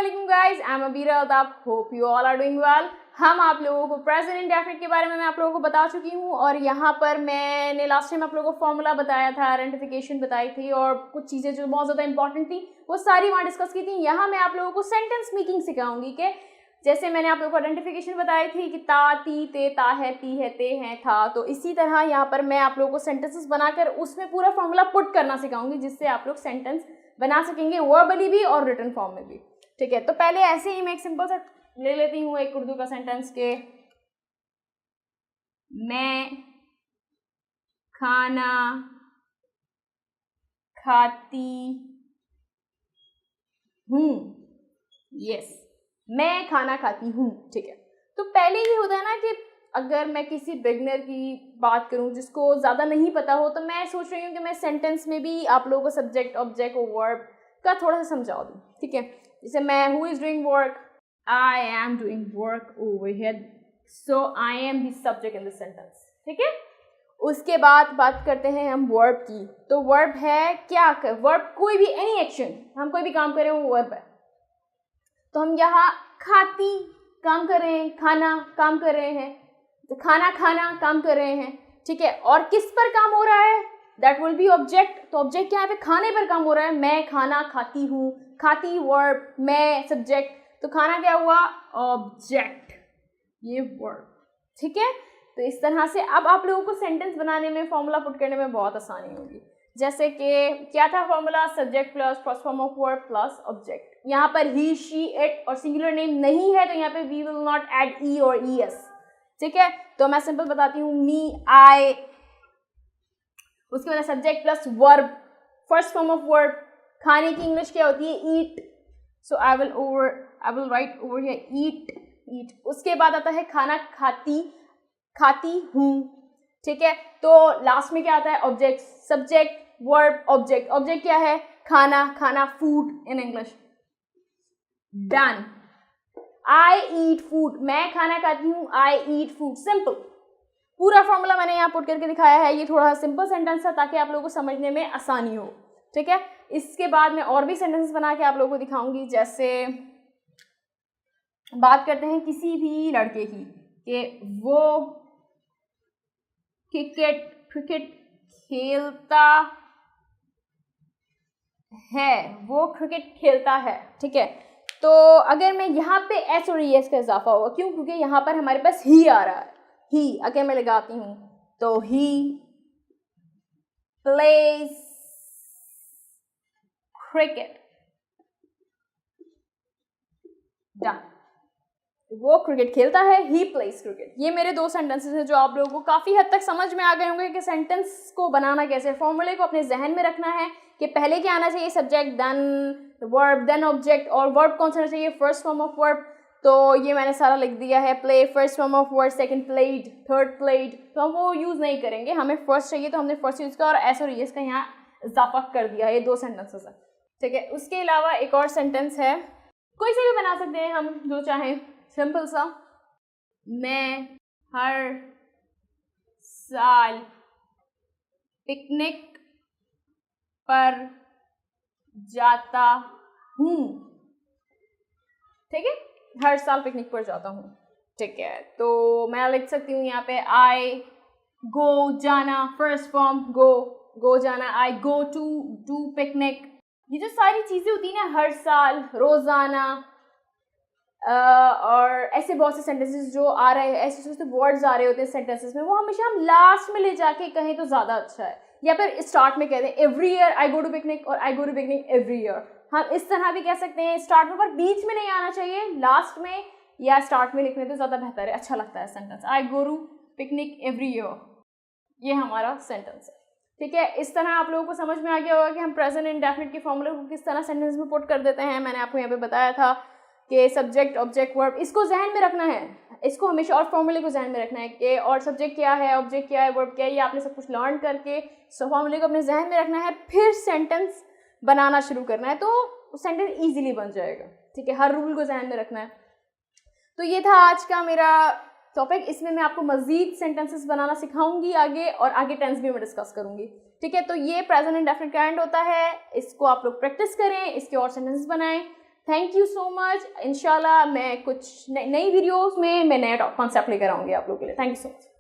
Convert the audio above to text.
Assalamualaikum guys, I'm Abira Altaf. Hope you all are doing well. हम आप लोगों को प्रेजेंट इंडेफिनिट के बारे में मैं आप लोगों को बता चुकी हूँ और यहाँ पर मैंने लास्ट टाइम आप लोगों को फॉर्मूला बताया था, आइडेंटिफिकेशन बताई थी और कुछ चीज़ें जो बहुत ज़्यादा इंपॉर्टेंट थी वो सारी वहाँ डिस्कस की थी। यहाँ मैं आप लोगों को सेंटेंस मेकिंग सिखाऊंगी कि जैसे मैंने आप लोगों को आइडेंटिफिकेशन बताई थी कि ता, ती, ते, ता है, ती है, ते हैं, था, तो इसी तरह यहाँ पर मैं आप लोगों को सेंटेंसेस बनाकर उसमें पूरा फॉर्मूला पुट करना सिखाऊंगी जिससे आप लोग सेंटेंस बना सकेंगे वर्बली भी और रिटन फॉर्म में भी। ठीक है, तो पहले ऐसे ही मैं एक सिंपल सा ले लेती हूँ एक उर्दू का सेंटेंस के मैं खाना खाती हूँ। यस, मैं खाना खाती हूँ। ठीक है, तो पहले ये होता है ना कि अगर मैं किसी बिगनर की बात करूँ जिसको ज़्यादा नहीं पता हो, तो मैं सोच रही हूँ कि मैं सेंटेंस में भी आप लोगों को सब्जेक्ट, ऑब्जेक्ट और वर्ब का थोड़ा सा समझा दूँ। ठीक है, जैसे मैं who is doing work, I am doing work over here, so I am the subject in the sentence. ठीक है, उसके बाद बात करते हैं हम वर्ब की। तो वर्ब है क्या? वर्ब कोई भी एनी एक्शन, हम कोई भी काम करें वो वर्ब है। तो हम यहाँ खाती काम कर रहे हैं, खाना काम कर रहे हैं, तो खाना खाना काम कर रहे हैं। ठीक है, और किस पर काम हो रहा है? That will be object. तो ऑब्जेक्ट क्या है? पे खाने पर काम हो रहा है। मैं खाना खाती हूँ, खाती वर्ब, मैं सब्जेक्ट, तो खाना क्या हुआ? ऑब्जेक्ट, ये वर्ब। ठीक है, तो इस तरह से अब आप लोगों को सेंटेंस बनाने में, फॉर्मूला पुट करने में बहुत आसानी होगी। जैसे कि क्या था formula? Subject plus first form of verb plus object. यहाँ पर ही, शी, इट और सिंगुलर नेम नहीं है तो यहाँ पे वी विल नॉट ऐड ई और ई एस। ठीक है, तो मैं सिंपल बताती हूँ, मी, आई, उसके बाद subject plus verb, first form of verb, खाने की इंग्लिश क्या होती है? Eat, so I will write over here eat, eat. उसके बाद आता है खाना खाती, खाती हूँ। ठीक है, तो लास्ट में क्या आता है? Object, subject, verb, object. Object क्या है? खाना, खाना, food in English. Done. I eat food, मैं खाना खाती हूँ, आई ईट फूड। सिंपल, पूरा फॉर्मूला मैंने यहाँ पुट करके दिखाया है। ये थोड़ा सिंपल सेंटेंस है ताकि आप लोगों को समझने में आसानी हो। ठीक है, इसके बाद मैं और भी सेंटेंस बना के आप लोगों को दिखाऊंगी। जैसे बात करते हैं किसी भी लड़के की कि वो क्रिकेट खेलता है, वो क्रिकेट खेलता है। ठीक है, तो अगर मैं यहाँ पे एस और एस का इजाफा होगा, क्यों? क्योंकि यहाँ पर हमारे पास ही आ रहा है। ही अगर मैं लगाती हूँ तो ही प्लेज क्रिकेट। डन, वो क्रिकेट खेलता है, ही प्लेज क्रिकेट। ये मेरे दो सेंटेंसेस हैं जो आप लोगों को काफ़ी हद तक समझ में आ गए होंगे कि सेंटेंस को बनाना कैसे, फॉर्मूले को अपने जहन में रखना है कि पहले क्या आना चाहिए? Subject, then verb, then object, और वर्ब कौन सा आना चाहिए? First form of verb. तो ये मैंने सारा लिख दिया है, play first form of verb, second played, third played, तो हम वो यूज़ नहीं करेंगे। हमें फर्स्ट चाहिए तो हमने फर्स्ट यूज़ किया और एस और एस का यहाँ इजाफा कर दिया। ये दो सेंटेंसेस है। ठीक है, उसके अलावा एक और सेंटेंस है, कोई से भी बना सकते हैं हम जो चाहें, सिंपल सा, मैं हर साल पिकनिक पर जाता हूँ। ठीक है, हर साल पिकनिक पर जाता हूँ। ठीक है, तो मैं लिख सकती हूँ यहाँ पे आई गो, जाना, फर्स्ट फॉर्म गो जाना, आई गो टू पिकनिक। ये जो सारी चीज़ें होती हैं ना, हर साल, रोज़ाना, और ऐसे बहुत से सेंटेंसेस जो आ रहे हैं, ऐसे वर्ड्स आ रहे होते हैं सेंटेंसेस में, वो हमेशा हम लास्ट में ले जाके कहें तो ज़्यादा अच्छा है। या फिर स्टार्ट में कह दें every year I go to picnic और I go to picnic every year. हम इस तरह भी कह सकते हैं स्टार्ट में, पर बीच में नहीं आना चाहिए, लास्ट में या स्टार्ट में लिखने तो ज़्यादा बेहतर है, अच्छा लगता है sentence, I go to picnic every year. ये हमारा सेंटेंस है। ठीक है, इस तरह आप लोगों को समझ में आ गया होगा कि हम प्रेजेंट इंडेफिनिट के फॉर्मूले को किस तरह सेंटेंस में पुट कर देते हैं। मैंने आपको यहाँ पे बताया था कि सब्जेक्ट, ऑब्जेक्ट, वर्ब, इसको जहन में रखना है, इसको हमेशा, और फॉर्मूले को जहन में रखना है कि और सब्जेक्ट क्या है, ऑब्जेक्ट क्या है, वर्ब क्या है, ये आपने सब कुछ लर्न करके फॉर्मूले को अपने जहन में रखना है, फिर सेंटेंस बनाना शुरू करना है तो सेंटेंस ईजिली बन जाएगा। ठीक है, हर रूल को जहन में रखना है। तो ये था आज का मेरा टॉपिक। इसमें मैं आपको मजीद सेंटेंसेस बनाना सिखाऊंगी आगे, और आगे टेंस भी मैं डिस्कस करूंगी। ठीक है, तो ये प्रेजेंट इंडेफिनिट का एंड होता है। इसको आप लोग प्रैक्टिस करें, इसके और सेंटेंसेस बनाएं। Thank you so much. इंशाल्लाह मैं कुछ नई वीडियोस में मैं नया कॉन्सेप्ट लेकर आऊँगी आप लोगों के लिए। Thank you so much.